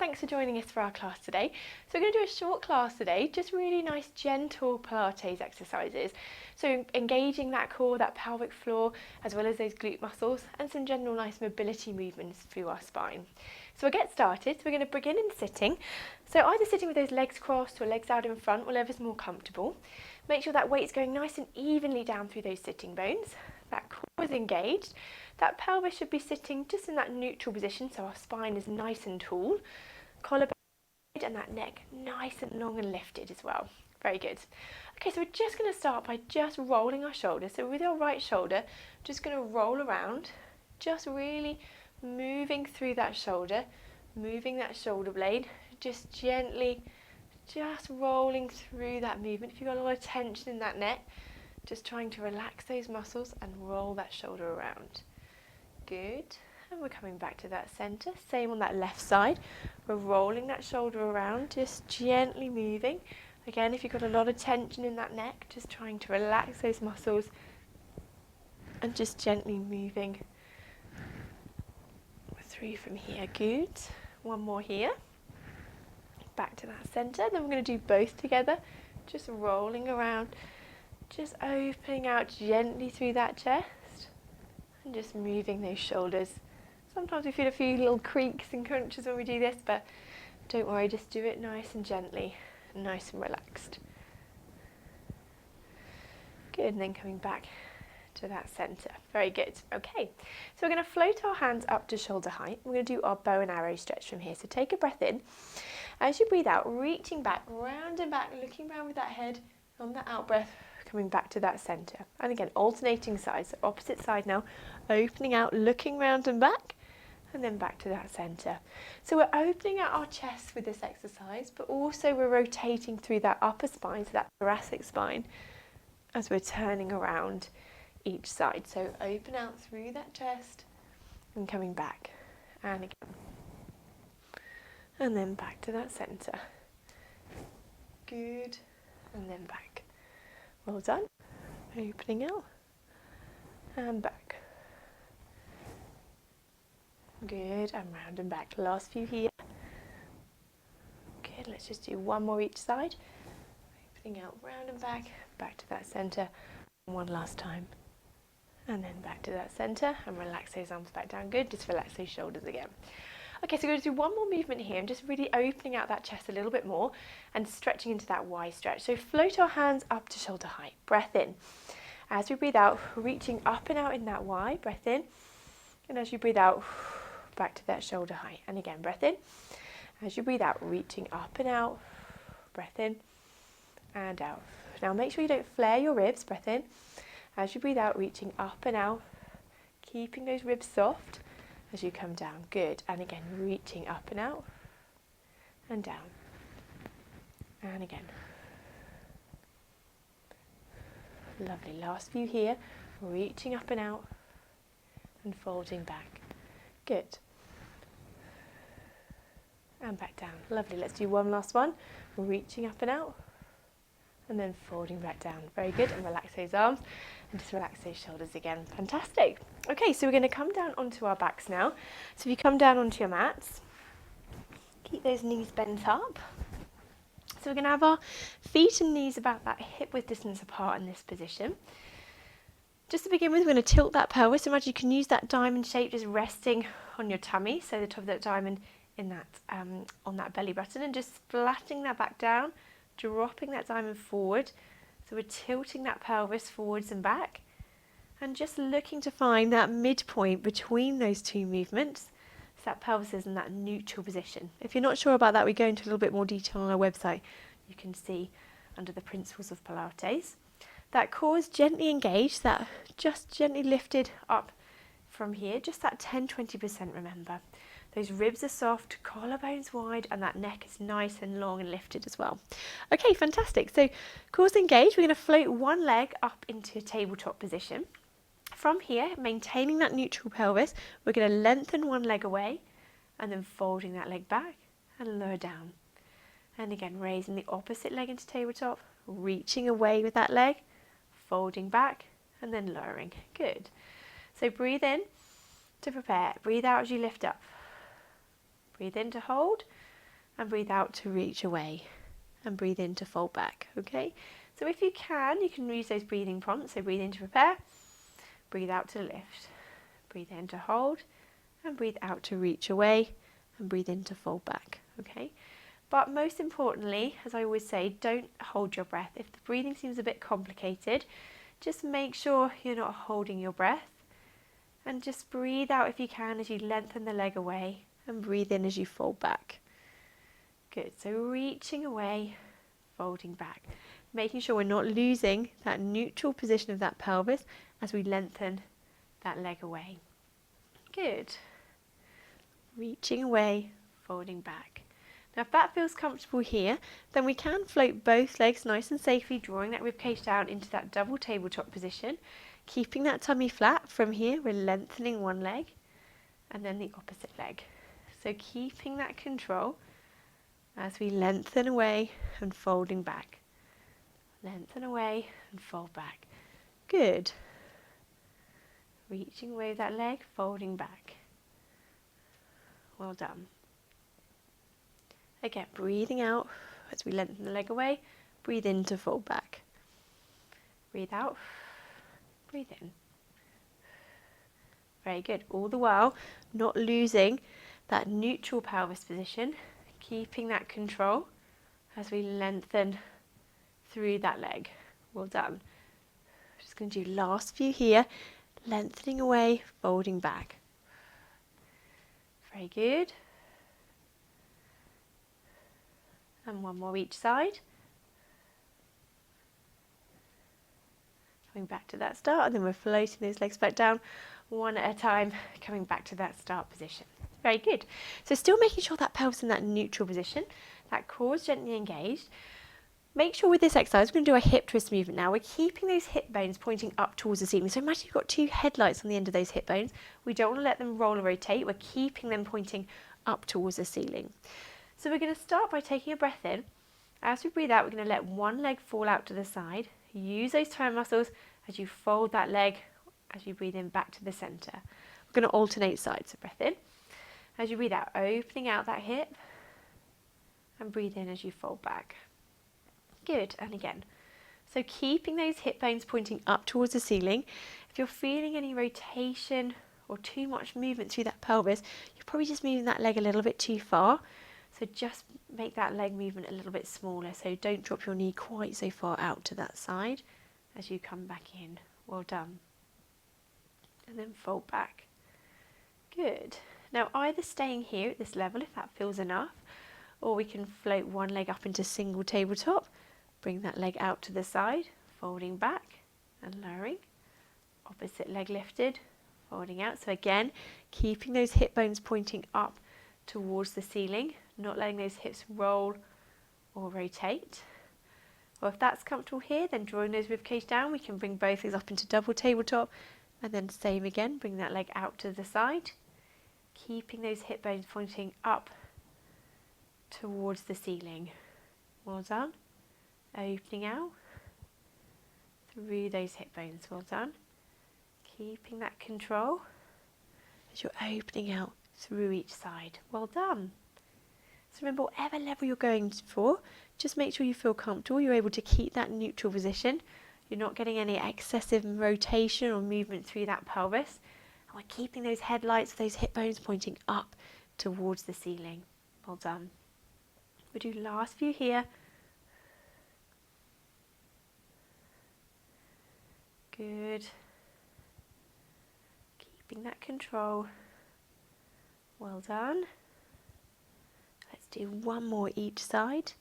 thanks for joining us for our class today. So we're going to do a short class today, just really nice gentle Pilates exercises. So engaging that core, that pelvic floor, as well as those glute muscles, and some general nice mobility movements through our spine. So we'll get started. So we're going to begin in sitting. So either sitting with those legs crossed or legs out in front, whatever's more comfortable. Make sure that weight's going nice and evenly down through those sitting bones. That core is engaged. That pelvis should be sitting just in that neutral position, so our spine is nice and tall. Collarbone and that neck nice and long and lifted as well. Very good. Okay, so we're just going to start by just rolling our shoulders. So with our right shoulder, just going to roll around, just really moving through that shoulder, moving that shoulder blade, just gently, just rolling through that movement. If you've got a lot of tension in that neck, just trying to relax those muscles and roll that shoulder around. Good. And we're coming back to that centre. Same on that left side. We're rolling that shoulder around, just gently moving. Again, if you've got a lot of tension in that neck, just trying to relax those muscles and just gently moving through from here. Good. One more here. Back to that centre. Then we're going to do both together. Just rolling around, just opening out gently through that chest. And just moving those shoulders. Sometimes we feel a few little creaks and crunches when we do this, but don't worry, just do it nice and gently, nice and relaxed. Good, and then coming back to that centre. Very good. Okay, so we're going to float our hands up to shoulder height. We're going to do our bow and arrow stretch from here. So take a breath in. As you breathe out, reaching back, round and back, looking round with that head. On the out breath, coming back to that centre. And again, alternating sides, so opposite side now, opening out, looking round and back, and then back to that centre. So we're opening out our chest with this exercise, but also we're rotating through that upper spine, so that thoracic spine, as we're turning around each side. So open out through that chest, and coming back, and again. And then back to that centre. Good, and then back. Well done. Opening out and back. Good, and round and back. Last few here. Good, let's just do one more each side. Opening out, round and back, back to that centre. One last time. And then back to that centre and relax those arms back down. Good, just relax those shoulders again. Okay, so we're going to do one more movement here and just really opening out that chest a little bit more and stretching into that Y stretch. So float our hands up to shoulder height. Breath in. As we breathe out, reaching up and out in that Y. Breath in. And as you breathe out, back to that shoulder height. And again, breath in. As you breathe out, reaching up and out. Breath in and out. Now make sure you don't flare your ribs. Breath in. As you breathe out, reaching up and out. Keeping those ribs soft. As you come down, good, and again reaching up and out and down and again. Lovely, last few here, reaching up and out and folding back. Good, and back down. Lovely, let's do one last one. Reaching up and out and then folding back down. Very good, and relax those arms and just relax those shoulders again. Fantastic. Okay, so we're going to come down onto our backs now. So if you come down onto your mats, keep those knees bent up. So we're going to have our feet and knees about that hip width distance apart in this position. Just to begin with, we're going to tilt that pelvis. Imagine you can use that diamond shape just resting on your tummy, so the top of that diamond in that on that belly button, and just flattening that back down, dropping that diamond forward. So we're tilting that pelvis forwards and back and just looking to find that midpoint between those two movements. So that pelvis is in that neutral position. If you're not sure about that, we go into a little bit more detail on our website. You can see under the principles of Pilates. That core is gently engaged, that just gently lifted up from here, just that 10-20%, remember. Those ribs are soft, collarbones wide, and that neck is nice and long and lifted as well. Okay, fantastic. So core's engaged. We're going to float one leg up into a tabletop position. From here, maintaining that neutral pelvis, we're going to lengthen one leg away and then folding that leg back and lower down. And again, raising the opposite leg into tabletop, reaching away with that leg, folding back and then lowering. Good. So breathe in to prepare. Breathe out as you lift up. Breathe in to hold. and breathe out to reach away, and breathe in to fold back, okay? So if you can use those breathing prompts. So breathe in to prepare, breathe out to lift, breathe in to hold, and breathe out to reach away, and breathe in to fold back, okay? But most importantly, as I always say, don't hold your breath. If the breathing seems a bit complicated, just make sure you're not holding your breath, and just breathe out if you can as you lengthen the leg away, and breathe in as you fold back. Good, so reaching away, folding back. Making sure we're not losing that neutral position of that pelvis as we lengthen that leg away. Good. Reaching away, folding back. Now if that feels comfortable here, then we can float both legs nice and safely, drawing that ribcage down into that double tabletop position, keeping that tummy flat. From here, we're lengthening one leg and then the opposite leg. So keeping that control as we lengthen away and folding back. Lengthen away and fold back. Good. Reaching away with that leg, folding back. Well done. Again, breathing out as we lengthen the leg away. Breathe in to fold back. Breathe out. Breathe in. Very good. All the while, not losing that neutral pelvis position, keeping that control as we lengthen through that leg. Well done. Just going to do last few here. Lengthening away, folding back. Very good. And one more each side. Coming back to that start, and then we're floating those legs back down one at a time, coming back to that start position. Very good. So still making sure that pelvis in that neutral position, that core is gently engaged. Make sure with this exercise, we're going to do a hip twist movement now. We're keeping those hip bones pointing up towards the ceiling. So imagine you've got two headlights on the end of those hip bones. We don't want to let them roll or rotate. We're keeping them pointing up towards the ceiling. So we're going to start by taking a breath in. As we breathe out, we're going to let one leg fall out to the side. Use those toe muscles as you fold that leg as you breathe in back to the centre. We're going to alternate sides. So breath in. As you breathe out, opening out that hip, and breathe in as you fold back. Good, and again. So keeping those hip bones pointing up towards the ceiling. If you're feeling any rotation or too much movement through that pelvis, you're probably just moving that leg a little bit too far. So just make that leg movement a little bit smaller. So don't drop your knee quite so far out to that side as you come back in. Well done. And then fold back. Good. Now either staying here at this level if that feels enough, or we can float one leg up into single tabletop. Bring that leg out to the side, folding back and lowering. Opposite leg lifted, folding out. So again, keeping those hip bones pointing up towards the ceiling, not letting those hips roll or rotate. Or if that's comfortable here, then drawing those ribcage down, we can bring both legs up into double tabletop, and then same again, bring that leg out to the side, keeping those hip bones pointing up towards the ceiling. Well done. Opening out through those hip bones. Well done. Keeping that control as you're opening out through each side. Well done. So remember, whatever level you're going for, just make sure you feel comfortable. You're able to keep that neutral position. You're not getting any excessive rotation or movement through that pelvis. And we're keeping those headlights, those hip bones pointing up towards the ceiling. Well done. We'll do last few here. Good. Keeping that control. Well done. Let's do one more each side.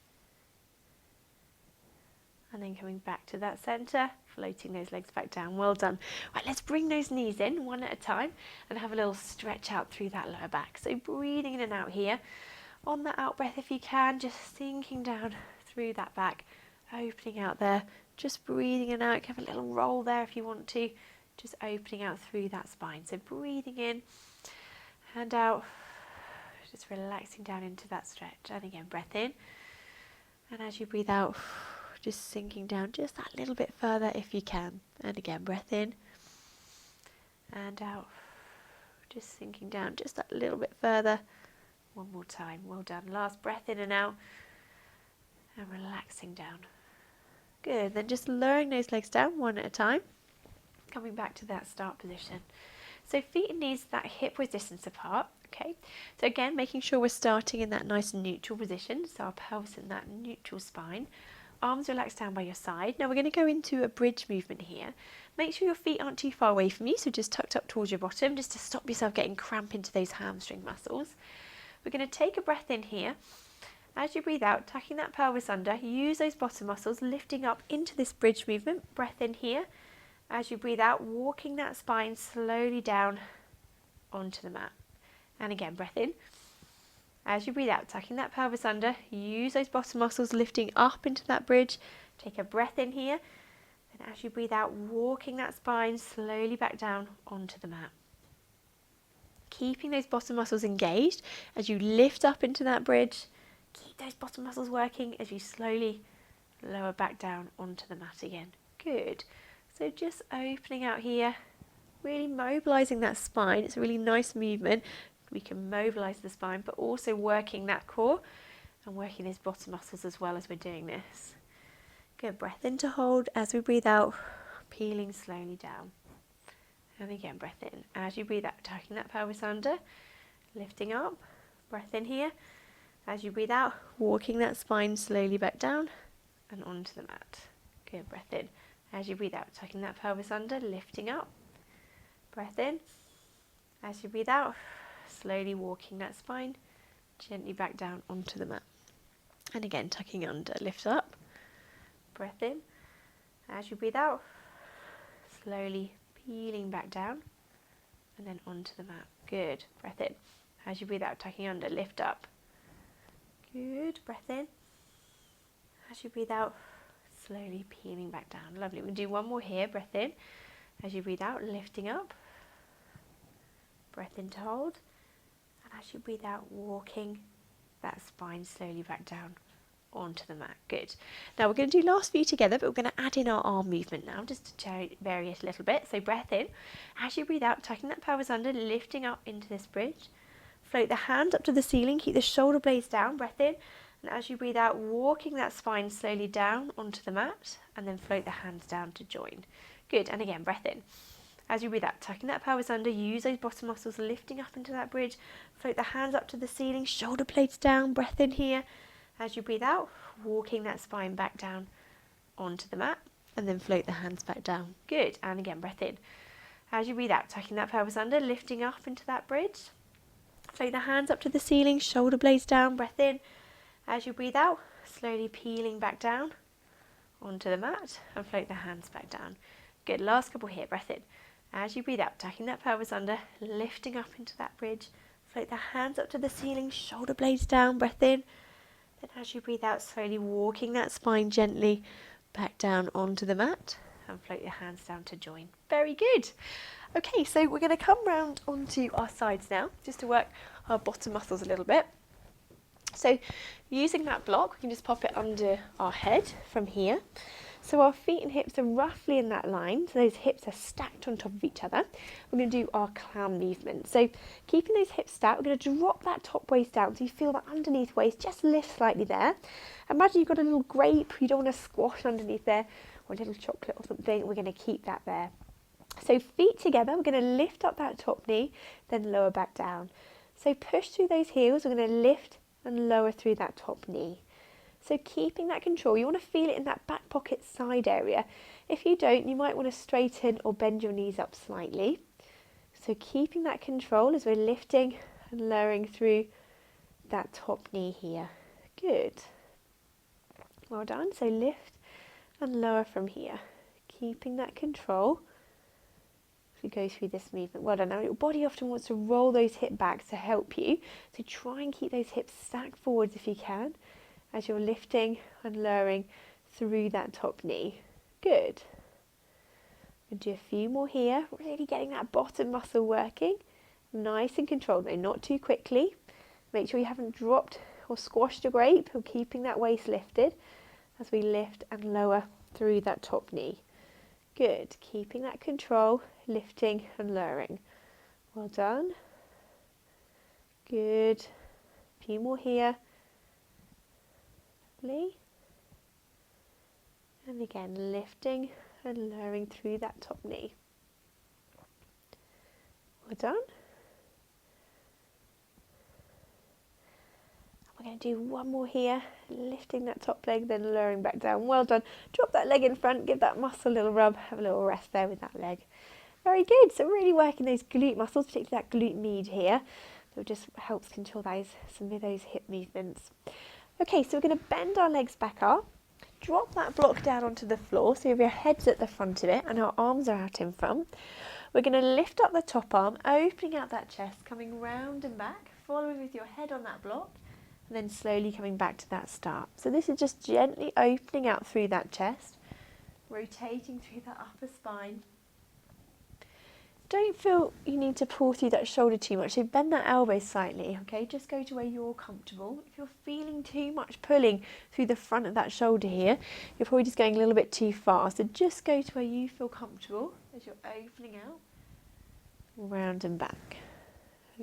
And then coming back to that centre, floating those legs back down. Well done. Right, let's bring those knees in one at a time and have a little stretch out through that lower back. So breathing in and out here. On that out breath, if you can, just sinking down through that back, opening out there. Just breathing in and out. You can have a little roll there if you want to. Just opening out through that spine. So breathing in and out. Just relaxing down into that stretch. And again, breath in. And as you breathe out, just sinking down just that little bit further if you can. And again, breath in and out. Just sinking down just that little bit further. One more time. Well done. Last breath in and out. And relaxing down. Good. Then just lowering those legs down one at a time. Coming back to that start position. So feet and knees that hip width distance apart. Okay. So again, making sure we're starting in that nice neutral position. So our pelvis in that neutral spine. Arms relaxed down by your side. Now we're going to go into a bridge movement here. Make sure your feet aren't too far away from you. So just tucked up towards your bottom, just to stop yourself getting cramp into those hamstring muscles. We're going to take a breath in here. As you breathe out, tucking that pelvis under, use those bottom muscles, lifting up into this bridge movement. Breath in here. As you breathe out, walking that spine slowly down onto the mat. And again, breath in. As you breathe out, tucking that pelvis under, use those bottom muscles, lifting up into that bridge. Take a breath in here. And as you breathe out, walking that spine slowly back down onto the mat. Keeping those bottom muscles engaged as you lift up into that bridge. Keep those bottom muscles working as you slowly lower back down onto the mat again. Good. So just opening out here, really mobilising that spine. It's a really nice movement. We can mobilise the spine, but also working that core and working those bottom muscles as well as we're doing this. Good. Breath in to hold. As we breathe out, peeling slowly down. And again, breath in. As you breathe out, tucking that pelvis under, lifting up. Breath in here. As you breathe out, walking that spine slowly back down and onto the mat. Good. Breath in. As you breathe out, tucking that pelvis under, lifting up. Breath in. As you breathe out, slowly walking that spine gently back down onto the mat. And again, tucking under, lift up. Breath in. As you breathe out, slowly peeling back down and then onto the mat. Good. Breath in. As you breathe out, tucking under, lift up. Good. Breath in. As you breathe out, slowly peeling back down. Lovely. We'll do one more here. Breath in. As you breathe out, lifting up. Breath in to hold. And as you breathe out, walking that spine slowly back down onto the mat. Good. Now we're going to do last few together, but we're going to add in our arm movement now, just to vary it a little bit. So breath in. As you breathe out, tucking that pelvis under, lifting up into this bridge. Float the hands up to the ceiling, keep the shoulder blades down, breath in. And as you breathe out, walking that spine slowly down onto the mat, and then float the hands down to join. Good. And again, breath in. As you breathe out, tucking that pelvis under, use those bottom muscles, lifting up into that bridge. Float the hands up to the ceiling, shoulder blades down, breath in here. As you breathe out, walking that spine back down onto the mat, and then float the hands back down. Good. And again, breath in. As you breathe out, tucking that pelvis under, lifting up into that bridge. Float the hands up to the ceiling, shoulder blades down, breath in. As you breathe out, slowly peeling back down onto the mat and float the hands back down. Good. Last couple here, breath in. As you breathe out, tucking that pelvis under, lifting up into that bridge. Float the hands up to the ceiling, shoulder blades down, breath in. Then as you breathe out, slowly walking that spine gently back down onto the mat and float your hands down to join. Very good. Okay, so we're going to come round onto our sides now, just to work our bottom muscles a little bit. So using that block, we can just pop it under our head from here. So our feet and hips are roughly in that line, so those hips are stacked on top of each other. We're going to do our clown movement. So keeping those hips stacked, we're going to drop that top waist down so you feel that underneath waist just lift slightly there. Imagine you've got a little grape, you don't want to squash underneath there, or a little chocolate or something. We're going to keep that there. So feet together, we're going to lift up that top knee, then lower back down. So push through those heels, we're going to lift and lower through that top knee. So keeping that control, you want to feel it in that back pocket side area. If you don't, you might want to straighten or bend your knees up slightly. So keeping that control as we're lifting and lowering through that top knee here. Good. Well done. So lift and lower from here. Keeping that control as we go through this movement. Well done. Now your body often wants to roll those hip backs to help you. So try and keep those hips stacked forwards if you can, as you're lifting and lowering through that top knee. Good. We'll do a few more here, really getting that bottom muscle working. Nice and controlled, though, not too quickly. Make sure you haven't dropped or squashed your grape, or keeping that waist lifted as we lift and lower through that top knee. Good. Keeping that control, lifting and lowering. Well done. Good. A few more here. Lovely. And again, lifting and lowering through that top knee. Well done. We're going to do one more here, lifting that top leg, then lowering back down. Well done. Drop that leg in front, give that muscle a little rub, have a little rest there with that leg. Very good. So really working those glute muscles, particularly that glute med here. That just helps control some of those hip movements. Okay, so we're going to bend our legs back up. Drop that block down onto the floor, so your head's at the front of it and our arms are out in front. We're going to lift up the top arm, opening out that chest, coming round and back, following with your head on that block, and then slowly coming back to that start. So this is just gently opening out through that chest, rotating through that upper spine. Don't feel you need to pull through that shoulder too much, so bend that elbow slightly, okay? Just go to where you're comfortable. If you're feeling too much pulling through the front of that shoulder here, you're probably just going a little bit too far. So just go to where you feel comfortable as you're opening out, round and back.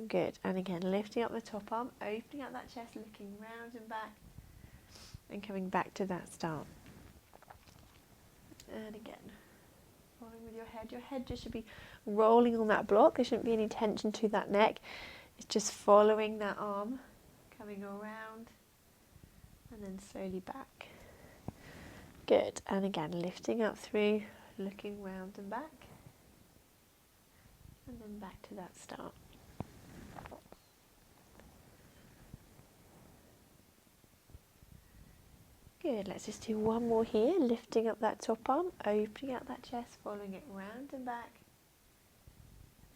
Good. And again, lifting up the top arm, opening up that chest, looking round and back, and coming back to that start. And again, following with your head just should be rolling on that block. There shouldn't be any tension to that neck. It's just following that arm, coming around, and then slowly back. Good. And again, lifting up through, looking round and back, and then back to that start. Good, let's just do one more here, lifting up that top arm, opening out that chest, following it round and back,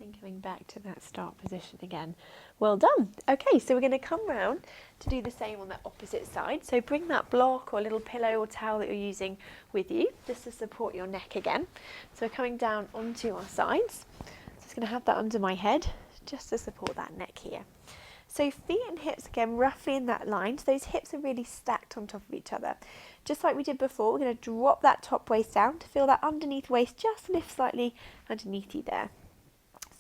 then coming back to that start position again. Well done. Okay, so we're going to come round to do the same on the opposite side. So bring that block or little pillow or towel that you're using with you, just to support your neck again. So we're coming down onto our sides. Just going to have that under my head, just to support that neck here. So feet and hips again roughly in that line, so those hips are really stacked on top of each other. Just like we did before, we're going to drop that top waist down to feel that underneath waist just lift slightly underneath you there.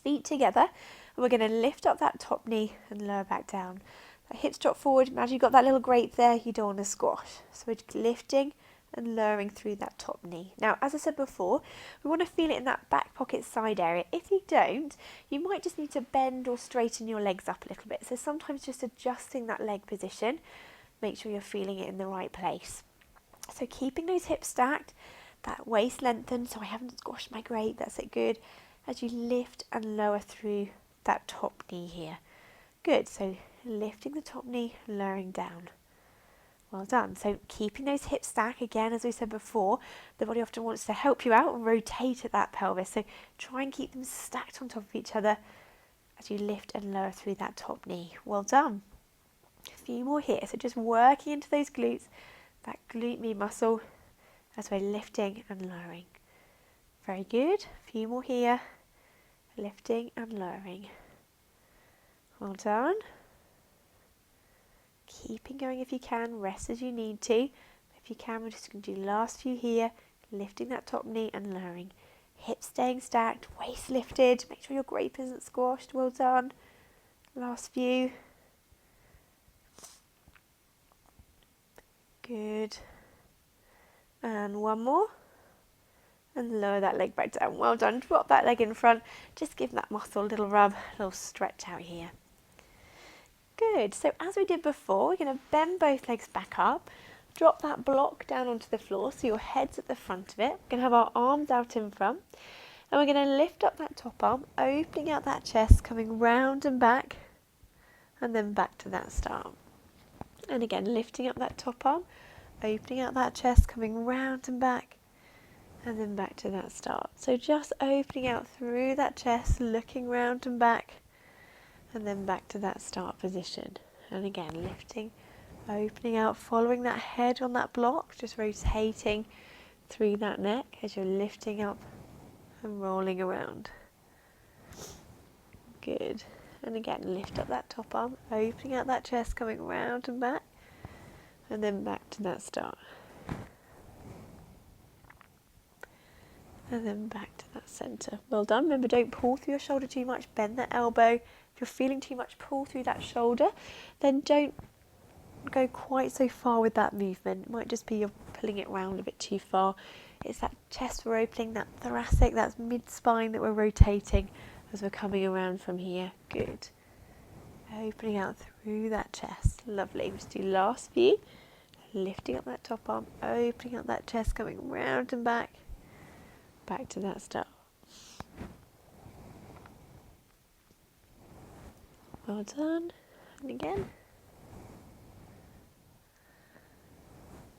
Feet together, and we're going to lift up that top knee and lower back down. That hips drop forward, imagine you've got that little grate there, you don't want to squash. So we're lifting and lowering through that top knee. Now, as I said before, we want to feel it in that back pocket side area. If you don't, you might just need to bend or straighten your legs up a little bit. So sometimes just adjusting that leg position, make sure you're feeling it in the right place. So keeping those hips stacked, that waist lengthened, so I haven't squashed my grate, that's it, good. As you lift and lower through that top knee here. Good, so lifting the top knee, lowering down. Well done. So keeping those hips stacked, again, as we said before, the body often wants to help you out and rotate at that pelvis. So try and keep them stacked on top of each other as you lift and lower through that top knee. Well done. A few more here. So just working into those glutes, that glute med muscle as we're lifting and lowering. Very good. A few more here. Lifting and lowering. Well done. Keeping going if you can, rest as you need to. If you can, we're just going to do last few here, lifting that top knee and lowering. Hips staying stacked, waist lifted, make sure your grape isn't squashed, well done. Last few. Good. And one more. And lower that leg back down, well done. Drop that leg in front, just give that muscle a little rub, a little stretch out here. Good, so as we did before, we're going to bend both legs back up, drop that block down onto the floor so your head's at the front of it. We're going to have our arms out in front, and we're going to lift up that top arm, opening out that chest, coming round and back, and then back to that start. And again, lifting up that top arm, opening out that chest, coming round and back, and then back to that start. So just opening out through that chest, looking round and back, and then back to that start position. And again, lifting, opening out, following that head on that block, just rotating through that neck as you're lifting up and rolling around. Good. And again, lift up that top arm, opening out that chest, coming round and back, and then back to that start. And then back to that centre. Well done. Remember, don't pull through your shoulder too much. Bend that elbow. If you're feeling too much pull through that shoulder, then don't go quite so far with that movement. It might just be you're pulling it round a bit too far. It's that chest we're opening, that thoracic, that's mid-spine that we're rotating as we're coming around from here. Good. Opening out through that chest. Lovely. Just do last few. Lifting up that top arm, opening up that chest, coming round and back to that start. Well done. And again.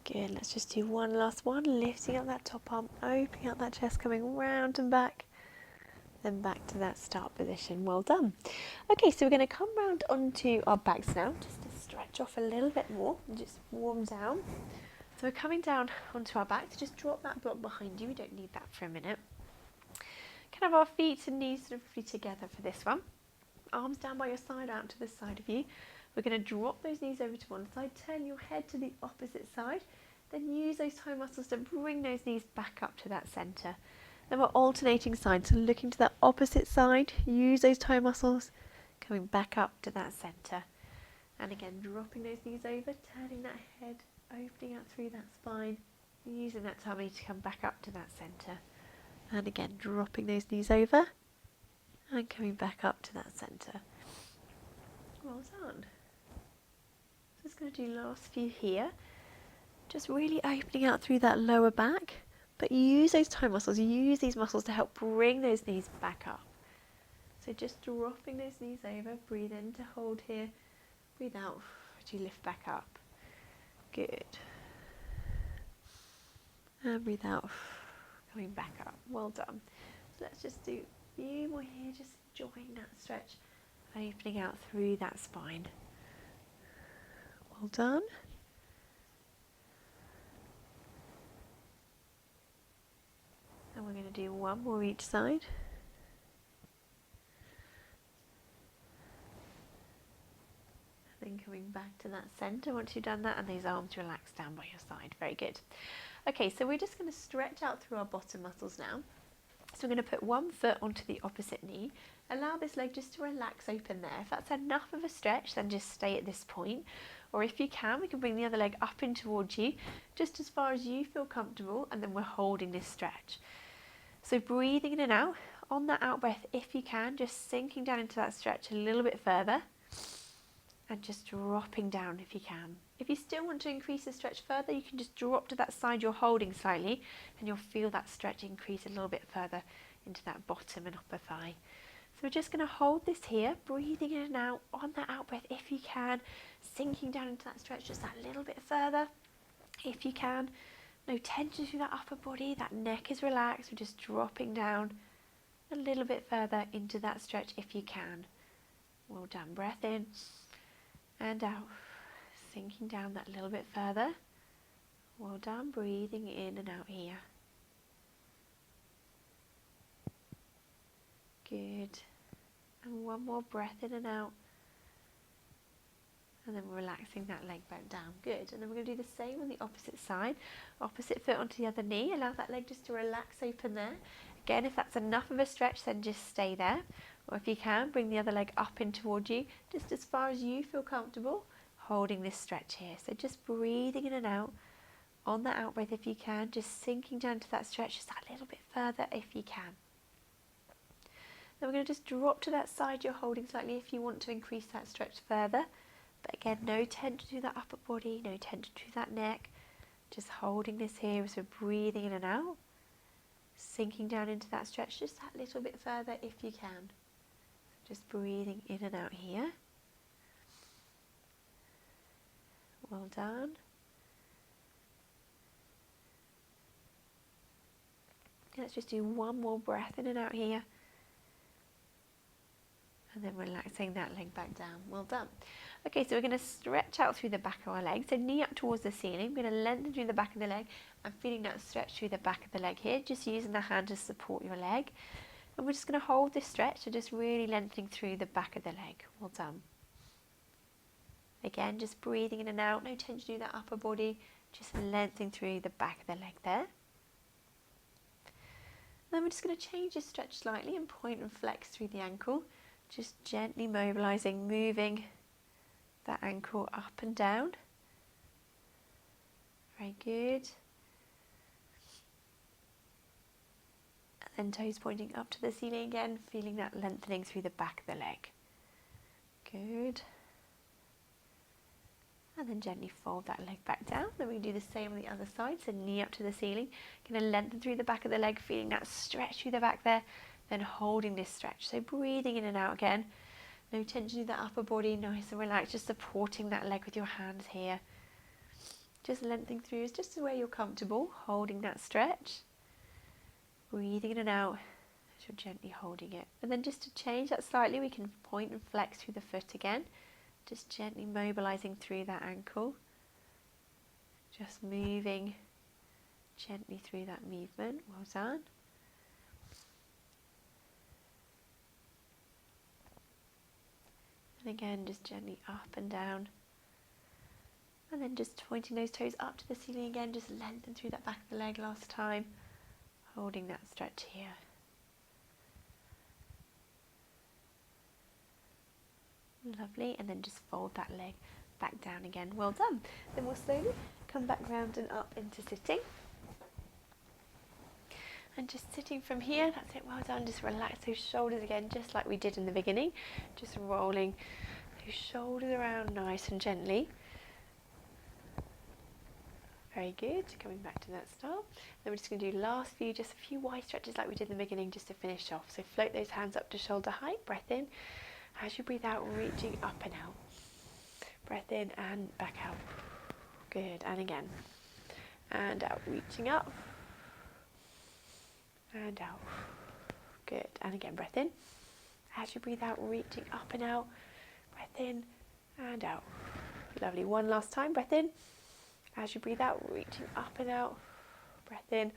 Good. Let's just do one last one. Lifting up that top arm, opening up that chest, coming round and back. Then back to that start position. Well done. Okay, so we're going to come round onto our backs now, just to stretch off a little bit more and just warm down. So we're coming down onto our backs. Just drop that block behind you. We don't need that for a minute. Can have our feet and knees sort of together for this one. Arms down by your side, out to the side of you. We're going to drop those knees over to one side, turn your head to the opposite side, then use those toe muscles to bring those knees back up to that centre. Then we're alternating sides, so looking to that opposite side, use those toe muscles, coming back up to that centre. And again, dropping those knees over, turning that head, opening out through that spine, using that tummy to come back up to that centre. And again, dropping those knees over and coming back up to that centre. Well done. Just going to do last few here. Just really opening out through that lower back, but use those toe muscles, use these muscles to help bring those knees back up. So just dropping those knees over, breathe in to hold here, breathe out as you lift back up. Good. And breathe out, coming back up. Well done. So let's just do a few more here, just enjoying that stretch, opening out through that spine. Well done. And we're going to do one more each side. And then coming back to that centre once you've done that, and those arms relax down by your side. Very good. Okay, so we're just going to stretch out through our bottom muscles now. So we're going to put one foot onto the opposite knee. Allow this leg just to relax open there. If that's enough of a stretch, then just stay at this point. Or if you can, we can bring the other leg up in towards you, just as far as you feel comfortable, and then we're holding this stretch. So breathing in and out. On that out breath, if you can, just sinking down into that stretch a little bit further, and just dropping down if you can. If you still want to increase the stretch further, you can just drop to that side you're holding slightly, and you'll feel that stretch increase a little bit further into that bottom and upper thigh. So we're just going to hold this here, breathing in and out on that out breath if you can, sinking down into that stretch just that little bit further if you can. No tension through that upper body, that neck is relaxed. We're just dropping down a little bit further into that stretch if you can. Well done. Breath in and out, sinking down that little bit further. Well done. Breathing in and out here. Good. And one more breath in and out. And then relaxing that leg back down. Good. And then we're going to do the same on the opposite side. Opposite foot onto the other knee. Allow that leg just to relax open there. Again, if that's enough of a stretch, then just stay there. Or if you can, bring the other leg up in towards you, just as far as you feel comfortable, holding this stretch here. So just breathing in and out. On that out breath, if you can, just sinking down to that stretch just that little bit further if you can. Then we're going to just drop to that side you're holding slightly if you want to increase that stretch further. But again, no tension through that upper body, no tension through that neck. Just holding this here as we're breathing in and out. Sinking down into that stretch just that little bit further if you can. Just breathing in and out here. Well done. Let's just do one more breath in and out here. And then relaxing that leg back down. Well done. Okay, so we're going to stretch out through the back of our leg. So knee up towards the ceiling. We're going to lengthen through the back of the leg. I'm feeling that stretch through the back of the leg here. Just using the hand to support your leg. And we're just going to hold this stretch. So just really lengthening through the back of the leg. Well done. Again, just breathing in and out. No tension through that upper body. Just lengthening through the back of the leg there. Then we're just going to change this stretch slightly and point and flex through the ankle. Just gently mobilising, moving that ankle up and down. Very good. And then toes pointing up to the ceiling again, feeling that lengthening through the back of the leg. Good. And then gently fold that leg back down. Then we do the same on the other side, so knee up to the ceiling. Going to lengthen through the back of the leg, feeling that stretch through the back there, then holding this stretch. So breathing in and out again. No tension in the upper body, nice and relaxed, just supporting that leg with your hands here. Just lengthening through is just where you're comfortable, holding that stretch. Breathing in and out as you're gently holding it. And then just to change that slightly, we can point and flex through the foot again. Just gently mobilising through that ankle. Just moving gently through that movement. Well done. And again, just gently up and down. And then just pointing those toes up to the ceiling again. Just lengthen through that back of the leg last time. Holding that stretch here. Lovely, and then just fold that leg back down again. Well done. Then we'll slowly come back round and up into sitting. And just sitting from here, that's it, well done. Just relax those shoulders again, just like we did in the beginning. Just rolling those shoulders around nice and gently. Very good, coming back to that start. Then we're just going to do last few, just a few wide stretches like we did in the beginning, just to finish off. So float those hands up to shoulder height, breath in. As you breathe out, reaching up and out. Breath in and back out. Good, and again. And out, reaching up. And out. Good, and again, breath in. As you breathe out, reaching up and out. Breath in and out. Lovely, one last time, breath in. As you breathe out, reaching up and out. Breath in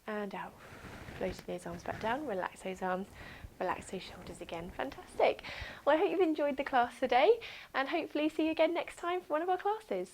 and out. Floating those arms back down, relax those arms. Relax those shoulders again. Fantastic. Well, I hope you've enjoyed the class today and hopefully see you again next time for one of our classes.